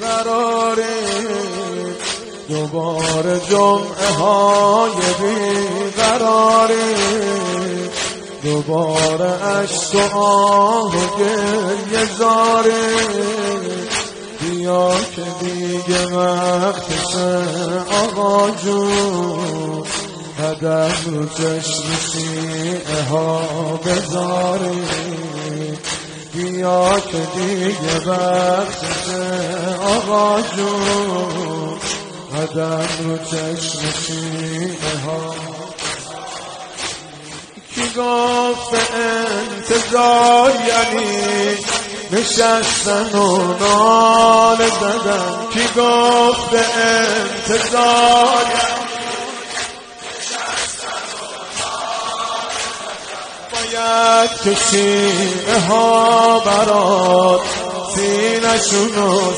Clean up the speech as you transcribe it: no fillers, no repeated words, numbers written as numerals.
قراری، دوباره جمعه های بیقراری، دوباره عشق و آه و گریه زاری. بیا که دیگه وقتشه آقا جون، قدم رو چشم شیعه ها بذاری. بیا که دیگه وقتشه آقا جون، قدم رو چشم شیعه ها. کی گفت انتظار یعنی نشستن و نال زدن؟ کی گفت انتظار یعنی نشستن و نال زدن؟ باید که شیعه ها برات سینه‌شونو